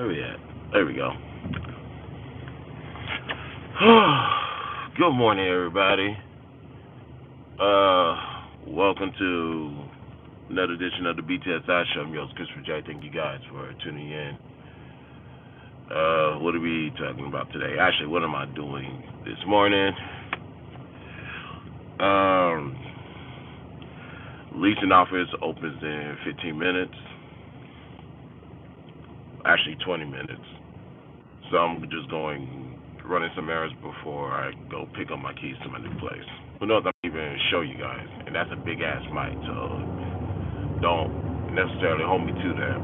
Where we at? There we go. Good morning, everybody. Welcome to another edition of the BTSI Show. I'm your host, Christopher J. Thank you guys for tuning in. What are we talking about today? Actually, what am I doing this morning? Um, Leasing office opens in 15 minutes. Actually, 20 minutes. So I'm just running some errands before I go pick up my keys to my new place. Who knows? I'm even show you guys, and that's a big ass mic, so don't necessarily hold me to that.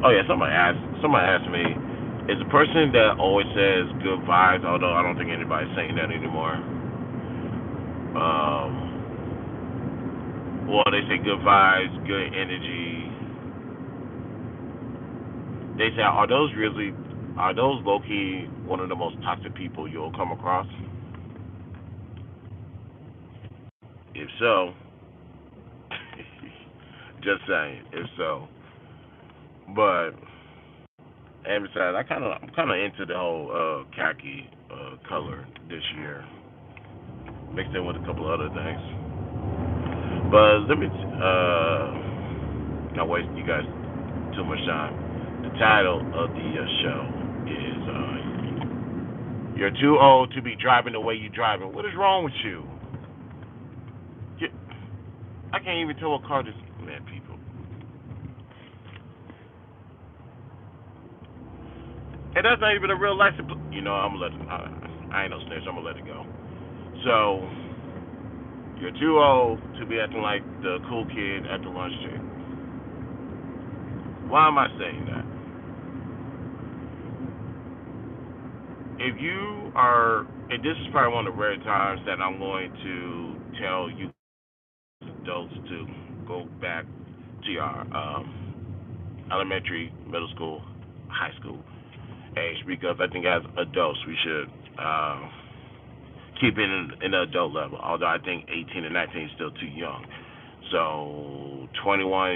Oh yeah, somebody asked me, is the person that always says good vibes, although I don't think anybody's saying that anymore. Well, they say good vibes, good energy. They say, are those low key one of the most toxic people you'll come across? If so, just saying, if so. But and besides, I'm kind of into the whole khaki color this year, mixed in with a couple other things. But let me not waste you guys too much time. The title of the show is "You're Too Old to Be Driving the Way You Driving." What is wrong with you? I can't even tell what car this man. People, and that's not even a real license. You know, I'm gonna let it. I ain't no snitch. I'm gonna let it go. So you're too old to be acting like the cool kid at the lunch table. Why am I saying that? If you are, and this is probably one of the rare times that I'm going to tell you adults to go back to your elementary, middle school, high school age, because I think as adults we should keep it in the adult level. Although I think 18 and 19 is still too young. So 21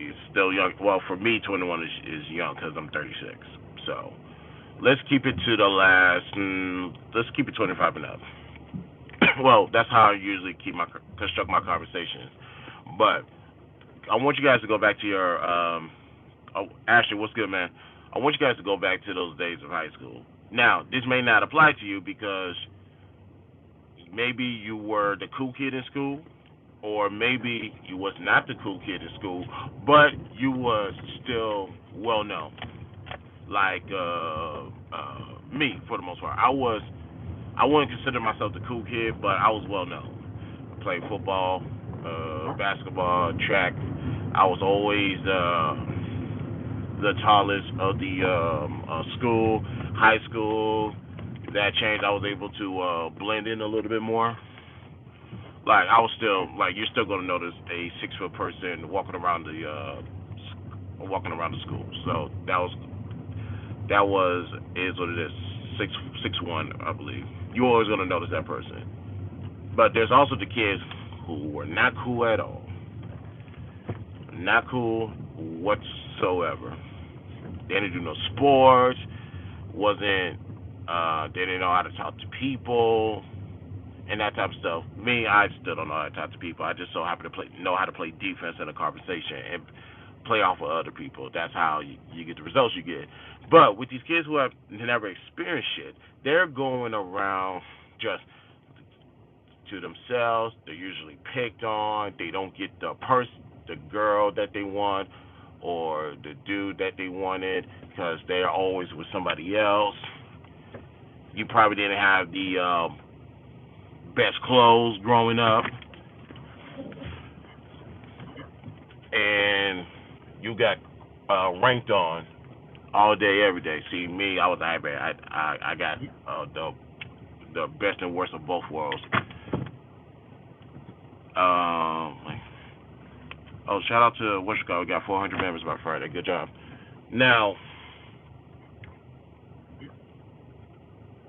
is still young. Well, for me, 21 is young because I'm 36. So let's keep it to the last. Let's keep it 25 and up. Well, that's how I usually construct my conversations. But I want you guys to go back to your. Oh, Ashley, what's good, man? I want you guys to go back to those days of high school. Now, this may not apply to you because maybe you were the cool kid in school, or maybe you was not the cool kid in school, but you was still well known. Like me, for the most part, I wouldn't consider myself the cool kid, but I was well known. I played football, basketball, track. I was always the tallest of the school, high school. That changed. I was able to blend in a little bit more. Like I was still like you're still gonna notice a 6 foot person walking around the school. So that was is what it is. 6'1", I believe. You're always gonna notice that person. But there's also the kids who were not cool at all. Not cool whatsoever. They didn't do no sports. Wasn't they didn't know how to talk to people and that type of stuff. Me, I still don't know how to talk to people. I just so happen to know how to play defense in a conversation and play off of other people. That's how you get the results you get. But with these kids who have never experienced shit, they're going around just to themselves. They're usually picked on. They don't get the girl that they want, or the dude that they wanted because they're always with somebody else. You probably didn't have the best clothes growing up, and you got ranked on all day, every day. See, me, I was a hybrid. I got the best and worst of both worlds. Oh, shout out to Wishka. We got 400 members by Friday. Good job. Now,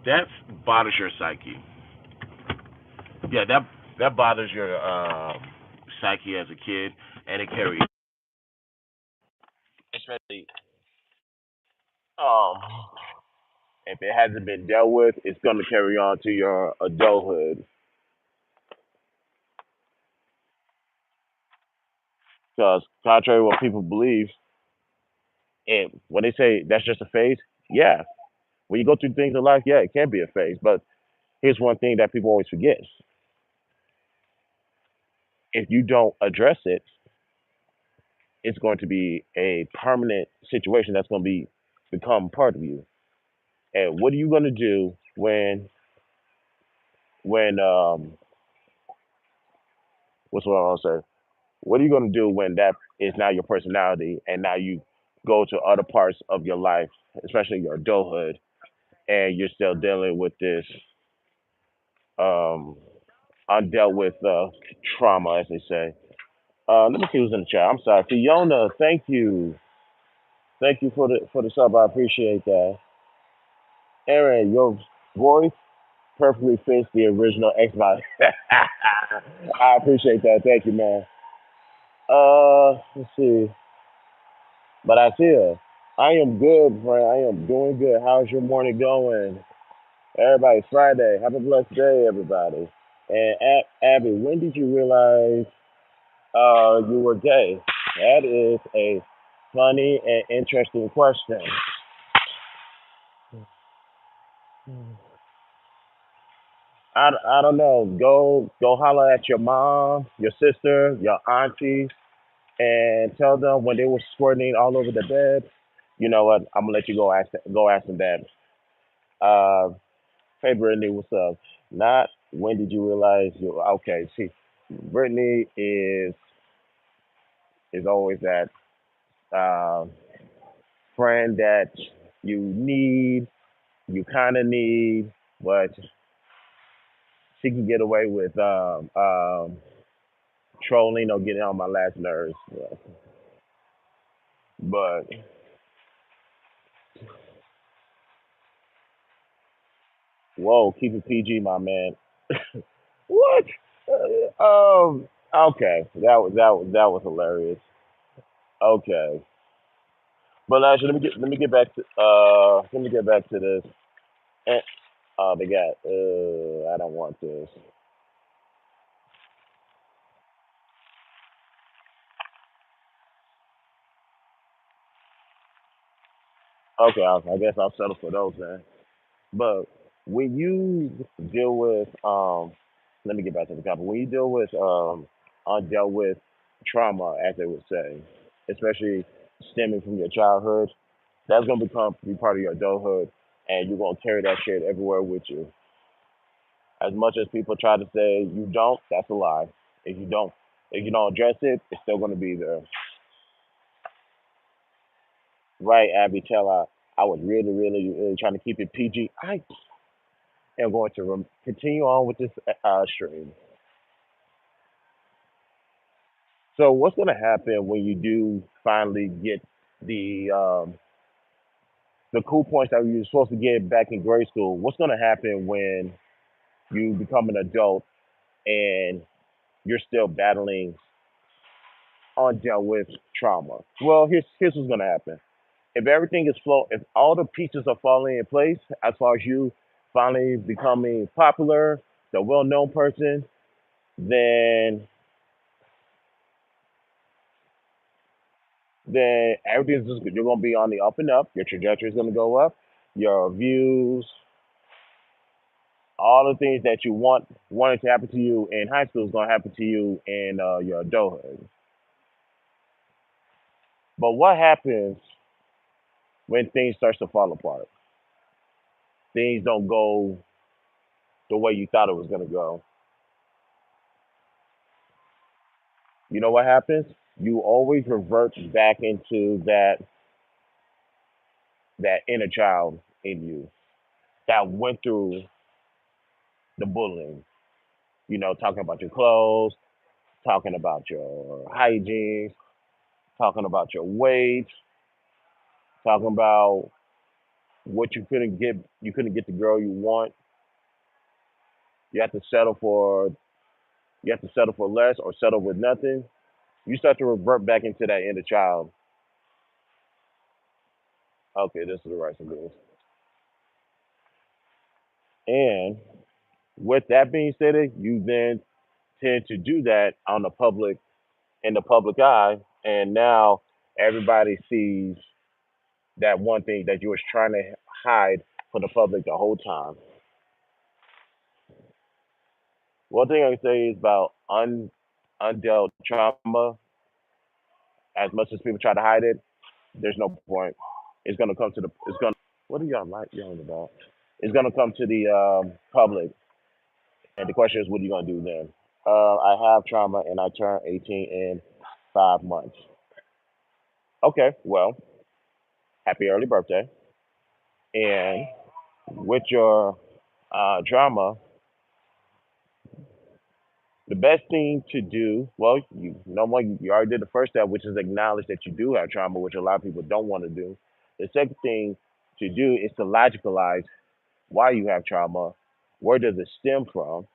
that bothers your psyche. Yeah, that bothers your psyche as a kid, and it carries especially um if it hasn't been dealt with, it's going to carry on to your adulthood. Because contrary to what people believe, and when they say that's just a phase, yeah, when you go through things in life, yeah, it can be a phase. But here's one thing that people always forget: if you don't address it, it's going to be a permanent situation that's going to be become part of you. And what are you going to do when what's what I want to say? What are you going to do when that is now your personality, and now you go to other parts of your life, especially your adulthood, and you're still dealing with this um, undealt with trauma, as they say. Let me see who's in the chat. I'm sorry, Fiona. Thank you for the sub. I appreciate that. Aaron, your voice perfectly fits the original Xbox. I appreciate that. Thank you, man. Let's see. But I feel I am good, friend. I am doing good. How's your morning going? Everybody, Friday. Have a blessed day, everybody. And Abby, when did you realize you were gay? That is a funny and interesting question. I don't know. Go holler at your mom, your sister, your aunties, and tell them when they were squirting all over the bed. You know what? I'm gonna let you go ask them that. Uh, Hey Brittany, what's up? Not when did you realize you okay? See, Brittany is always that uh, friend that you need, you kind of need, but she can get away with trolling or getting on my last nerves. But whoa, keep it PG, my man. What? Okay, that was hilarious. Okay, but actually, let me get back to this. Eh, oh, they got. I don't want this. Okay, I guess I'll settle for those then. But when you deal with let me get back to the topic. When you deal with undealt with trauma, as they would say, especially stemming from your childhood, that's gonna be part of your adulthood, and you're gonna carry that shit everywhere with you. As much as people try to say you don't, that's a lie. If you don't, if you don't address it, it's still gonna be there. Right, Abby Taylor. I was really, really, really trying to keep it PG. I am going to continue on with this stream. So, what's going to happen when you do finally get the the cool points that you were supposed to get back in grade school? What's going to happen when you become an adult and you're still battling undealt with trauma? Well, here's what's going to happen. If everything is if all the pieces are falling in place, as far as you finally becoming popular, the well-known person, then everything's just you're gonna be on the up and up. Your trajectory is gonna go up. Your views, all the things that you wanted to happen to you in high school is gonna happen to you in your adulthood. But what happens when things starts to fall apart? Things don't go the way you thought it was gonna go. You know what happens? You always revert back into that inner child in you that went through the bullying. You know, talking about your clothes, talking about your hygiene, talking about your weight, talking about what you couldn't get the girl you want. You have to settle for less or settle with nothing. You start to revert back into that inner child. Okay, this is the rights and rules. And with that being said, you then tend to do that on the public in the public eye, and now everybody sees that one thing that you was trying to hide from the public the whole time. One thing I can say is about undealt trauma. As much as people try to hide it, there's no point. It's gonna come to the. It's gonna. What are y'all like yelling about? It's gonna come to the public, and the question is, what are you gonna do then? I have trauma, and I turn 18 in 5 months. Okay, well, happy early birthday. And with your trauma, the best thing to do, well, you know what, you already did the first step, which is acknowledge that you do have trauma, which a lot of people don't want to do. The second thing to do is to logicalize why you have trauma, where does it stem from,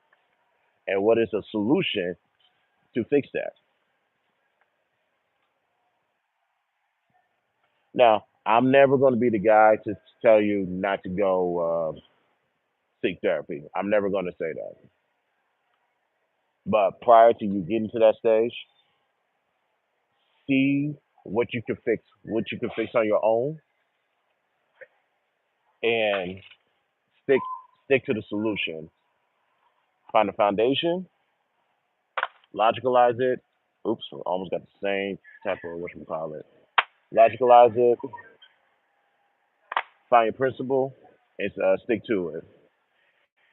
and what is the solution to fix that. Now, I'm never going to be the guy to tell you not to go seek therapy. I'm never going to say that. But prior to you getting to that stage, see what you can fix on your own, and stick stick to the solution. Find a foundation, logicalize it. Oops, almost got the same type of what you call it. Logicalize it, find your principle, and stick to it.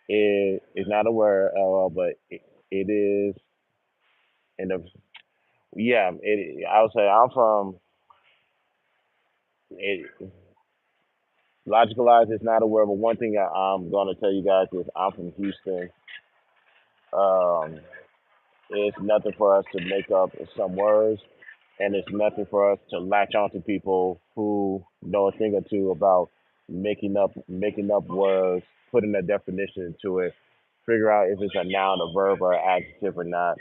It is not a word, but it is in the yeah. I would say I'm from it. Logicalize is not a word, but one thing I'm going to tell you guys is I'm from Houston. Um, it's nothing for us to make up some words, and it's nothing for us to latch on to people who know a thing or two about making up words, putting a definition to it, figure out if it's a noun, a verb, or an adjective or not,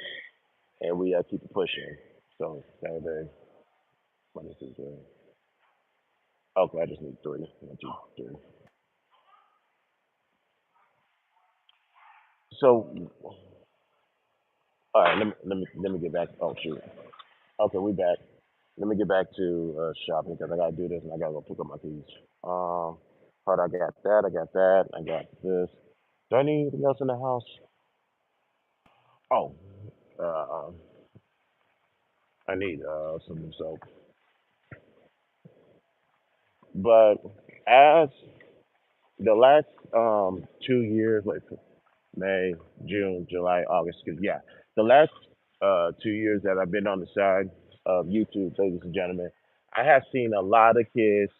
and we keep it pushing. So same thing. What is it? Okay, I just need three. One, two, three. So, all right, let me get back. Oh shoot. Okay, we back. Let me get back to shopping because I gotta do this and I gotta go pick up my keys. Hold on, I got that. I got that. I got this. Do I need anything else in the house? Oh, uh, I need some new soap. But as the last 2 years, like May, June, July, August, 'cause, yeah, the last 2 years that I've been on the side of YouTube, ladies and gentlemen, I have seen a lot of kids.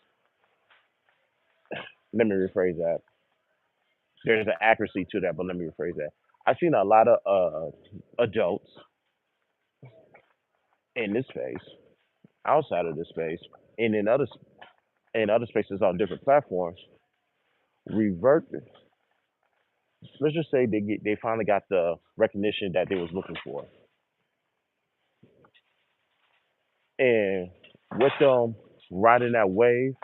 Let me rephrase that. There's an accuracy to that, but let me rephrase that. I've seen a lot of adults in this space, outside of this space, and in other spaces on different platforms, revert. Let's just say they finally got the recognition that they was looking for, and with them riding that wave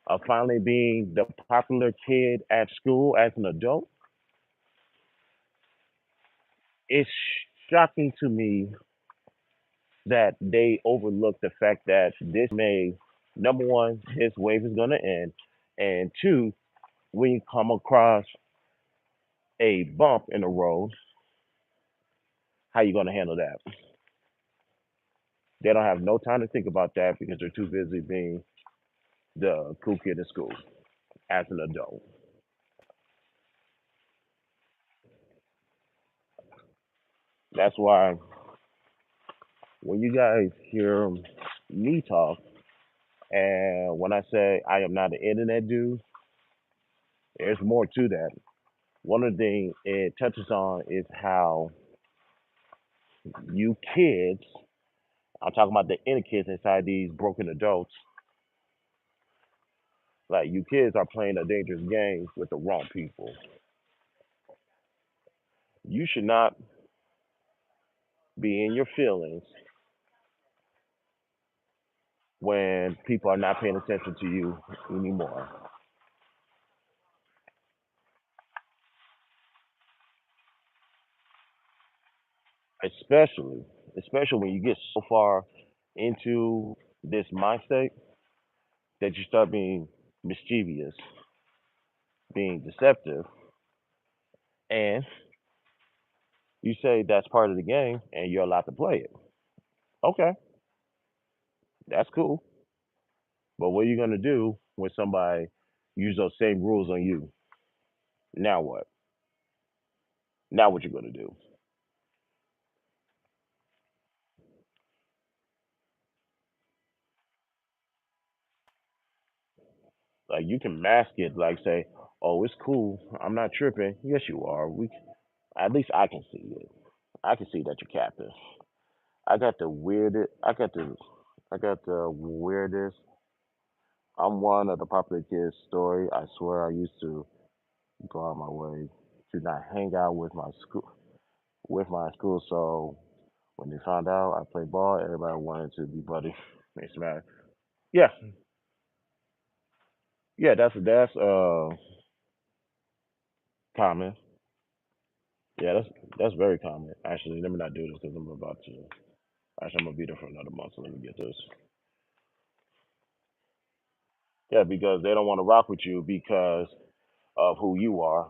of finally being the popular kid at school as an adult, it's shocking to me that they overlook the fact that this may, number one, this wave is going to end, and two, when you come across a bump in the road, how you going to handle that? They don't have no time to think about that because they're too busy being the cool kid in school as an adult. That's why when you guys hear me talk, and when I say I am not an internet dude, there's more to that. One of the things it touches on is how you kids, I'm talking about the inner kids inside these broken adults, like you kids are playing a dangerous game with the wrong people. You should not be in your feelings when people are not paying attention to you anymore. Especially, especially when you get so far into this mind state that you start being mischievous, being deceptive, and you say that's part of the game and you're allowed to play it. Okay, that's cool. But what are you gonna do when somebody use those same rules on you? Now what? Now what you gonna do? Like you can mask it, like say, "Oh, it's cool. I'm not tripping." Yes, you are. We at least I can see it. I can see that you're captive. I got the weirdest. I got the weirdest. I'm one of the popular kids story. I swear I used to go out my way to not hang out with my school. So when they found out I played ball, everybody wanted to be buddies. It's matter. Yeah, yeah. That's common. Yeah, that's very common. Actually, let me not do this because I'm about to. Actually, I'm gonna be there for another month. So let me get this. Yeah, because they don't want to rock with you because of who you are.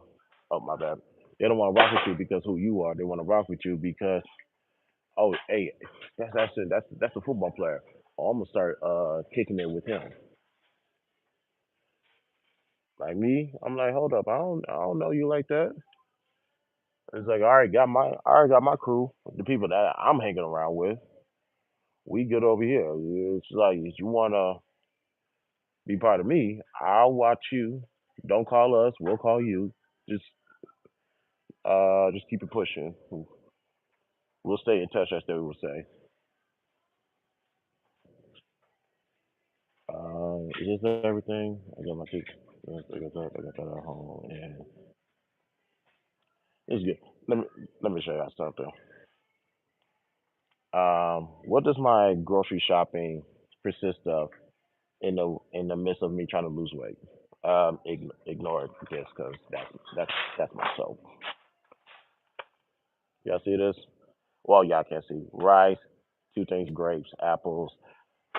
Oh my bad. They don't want to rock with you because who you are. They want to rock with you because oh hey, that's it. That's a football player. Oh, I'm gonna start kicking it with him. Like me, I'm like, hold up, I don't know you like that. It's like I already got my crew, the people that I'm hanging around with. We good over here. It's like if you wanna be part of me, I'll watch you. Don't call us, we'll call you. Just just keep it pushing. We'll stay in touch as they would say. Is this everything? I got my kick. I got that at home, and it's good. Let me let me show you something. What does my grocery shopping consist of in the midst of me trying to lose weight? Ignore it, just because that's my soap. Y'all see this? Well, y'all can't see rice, two things: grapes, apples,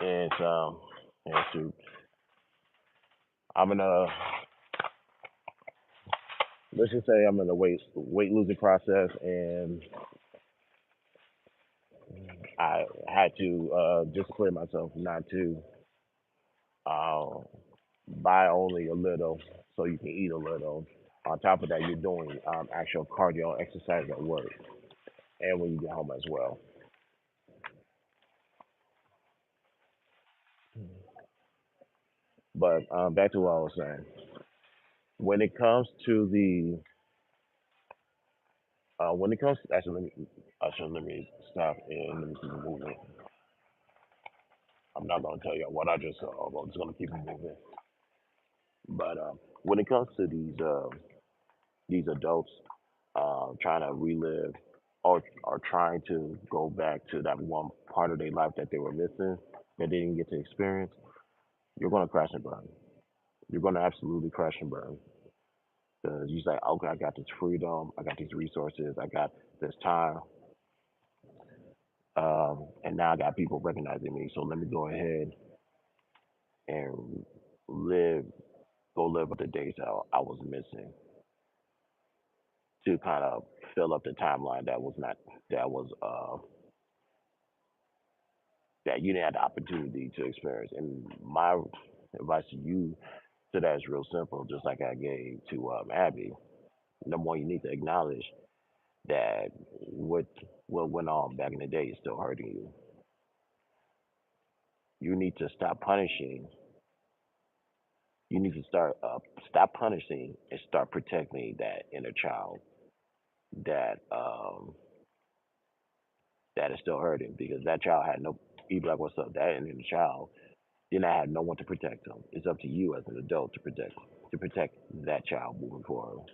and soup. I'm in a let's just say I'm in a weight losing process, and I had to discipline myself not to uh, buy only a little so you can eat a little. On top of that, you're doing actual cardio exercise at work and when you get home as well. But back to what I was saying. When it comes to the when it comes to, actually let me stop and let me keep it moving. I'm not gonna tell you what I just saw. I'm just gonna keep it moving. But when it comes to these adults trying to relive or trying to go back to that one part of their life that they were missing that they didn't get to experience, you're gonna crash and burn. You're gonna absolutely crash and burn because you say, okay, I got this freedom, I got these resources, I got this time, and now I got people recognizing me. So let me go ahead and live, go live with the days that I was missing to kind of fill up the timeline that was that you didn't have the opportunity to experience. And my advice to you to that is real simple, just like I gave to Abby. Number one, you need to acknowledge that what went on back in the day is still hurting you. You need to stop punishing. You need to stop punishing and start protecting that inner child that that is still hurting because that child had no. Be like, what's up? That inner child then I have no one to protect them. It's up to you as an adult to protect that child moving forward.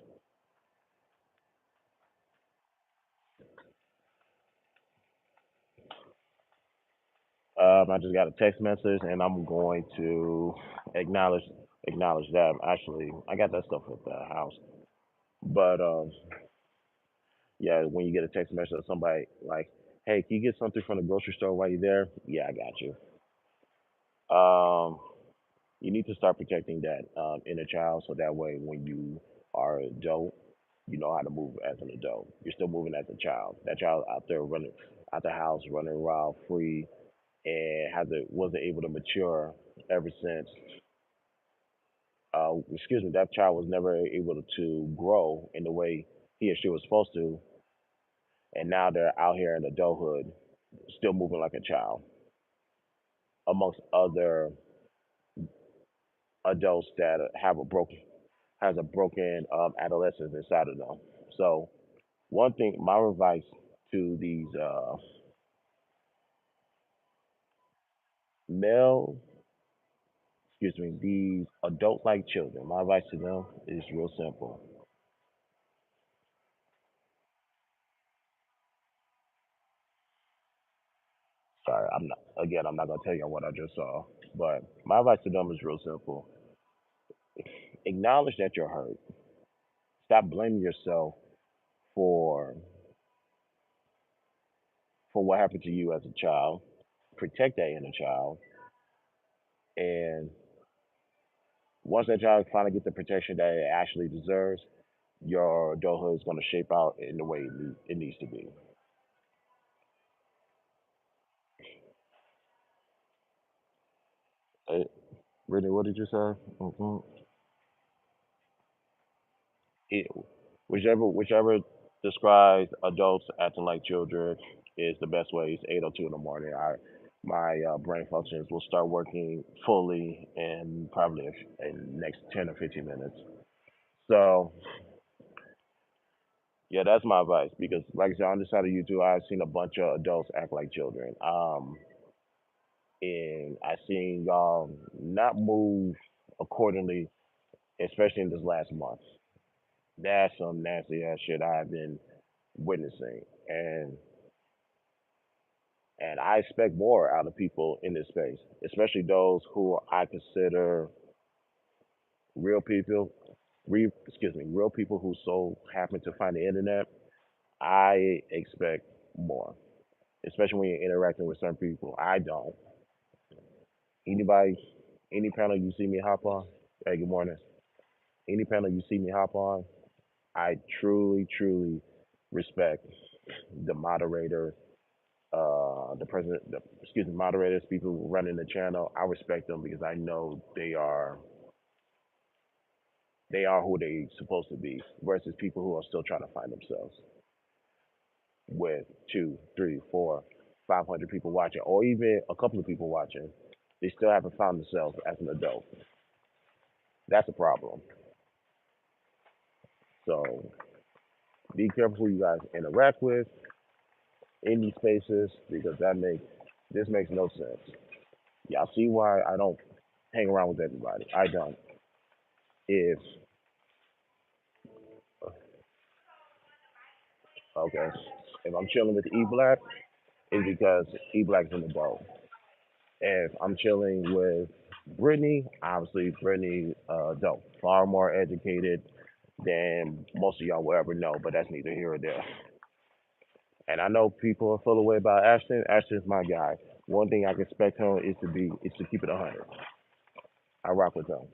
I just got a text message, and I'm going to acknowledge acknowledge that. Actually, I got that stuff at the house, but yeah, when you get a text message of somebody like, "Hey, can you get something from the grocery store while you're there?" Yeah, I got you. Um, you need to start protecting that inner child, so that way when you are an adult, you know how to move as an adult. You're still moving as a child. That child out there running out the house, running around free, and wasn't able to mature ever since. Excuse me, that child was never able to grow in the way he or she was supposed to, and now they're out here in adulthood, still moving like a child, amongst other adults that has a broken adolescence inside of them. So one thing, my advice to these male, excuse me, these adult-like children, my advice to them is real simple. Sorry, I'm not gonna tell you what I just saw, but my advice to them is real simple. Acknowledge that you're hurt. Stop blaming yourself for what happened to you as a child. Protect that inner child, and once that child finally gets the protection that it actually deserves, your adulthood is going to shape out in the way it needs to be. Uh, Brittany, what did you say? It, whichever describes adults acting like children is the best way. It's 8:02 in the morning. My brain functions will start working fully in probably in next 10 or 15 minutes. So yeah, that's my advice because like I said, on this side of YouTube, I've seen a bunch of adults act like children. And I seen y'all not move accordingly, especially in this last month. That's some nasty ass shit I've been witnessing, and I expect more out of people in this space, especially those who I consider real people. Real people who so happen to find the internet. I expect more, especially when you're interacting with certain people. I don't. Anybody, any panel you see me hop on, hey, good morning. Any panel you see me hop on, I truly, truly respect the moderator, the president, excuse me, moderators, people who running the channel. I respect them because I know they are who they supposed to be, versus people who are still trying to find themselves with two, three, four, 500 people watching, or even a couple of people watching. They still haven't found themselves as an adult. That's a problem. So be careful who you guys interact with in these spaces because this makes no sense. Y'all see why I don't hang around with everybody. I don't. If okay, if I'm chilling with E Black, it's because E Black's in the boat. If I'm chilling with Brittany, obviously Brittany, don't far more educated than most of y'all will ever know, but that's neither here or there. And I know people are full away about Ashton. Ashton's my guy. One thing I can expect him is to keep it 100. I rock with him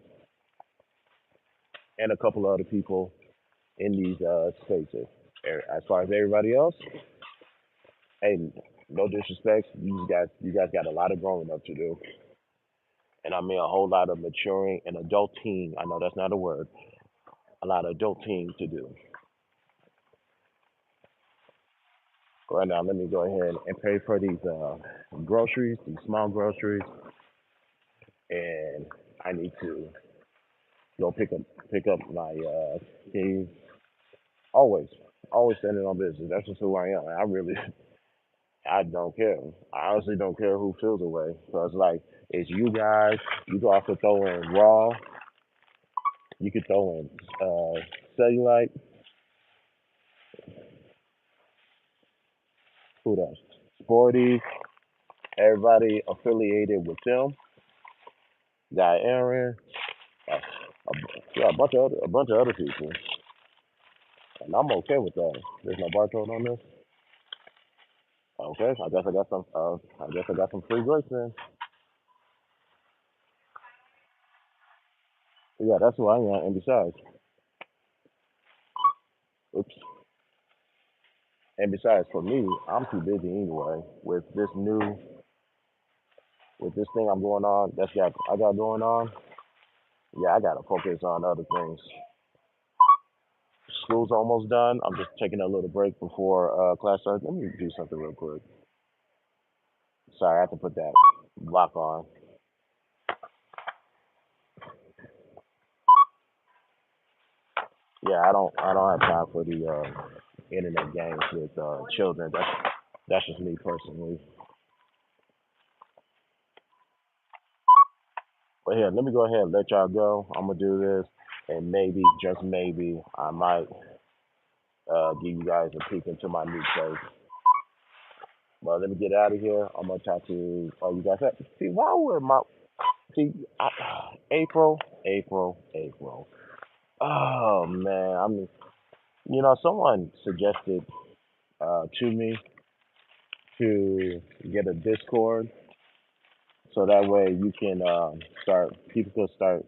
and a couple of other people in these spaces. As far as everybody else, hey, no disrespect, you guys got a lot of growing up to do, and I mean a whole lot of maturing and adulting. I know that's not a word. A lot of adulting to do. Right now, let me go ahead and pay for these groceries, these small groceries, and I need to go pick up my keys. Always, always standing on business. That's just who I am. I really, I don't care. I honestly don't care who feels away. So it's like, it's you guys. You can also throw in raw. You could throw in cellulite. Who else? Sporty. Everybody affiliated with them. Got Aaron, yeah, a bunch of other people, and I'm okay with that. There's no barcode on this. Okay, I guess I got some. I guess I got some free grace then. Yeah, that's who I am. And besides, oops. And besides, for me, I'm too busy anyway with this thing I'm going on. I got going on. Yeah, I gotta focus on other things. School's almost done. I'm just taking a little break before class starts. Let me do something real quick. Sorry, I have to put that lock on. Yeah, I don't have time for the internet games with children. That's just me personally. But here, let me go ahead and let y'all go. I'm gonna do this, and maybe, just maybe, I might give you guys a peek into my new place. But let me get out of here. I'm gonna talk to all you guys. See, why would my see I, April, April? Oh man, I mean, someone suggested to me to get a Discord so that way you can start people can start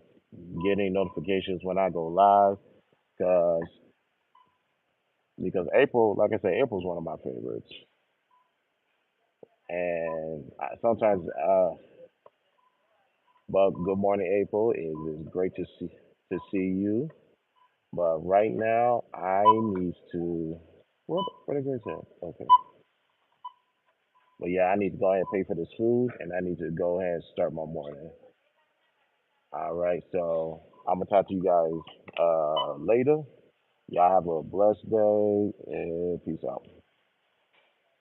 getting notifications when I go live because April, like I said, April's one of my favorites, and sometimes. But good morning, April. It is great to see you. But right now, I need to. What is it? Okay. But yeah, I need to go ahead and pay for this food, and I need to go ahead and start my morning. All right. So I'm gonna talk to you guys later. Y'all have a blessed day, and peace out.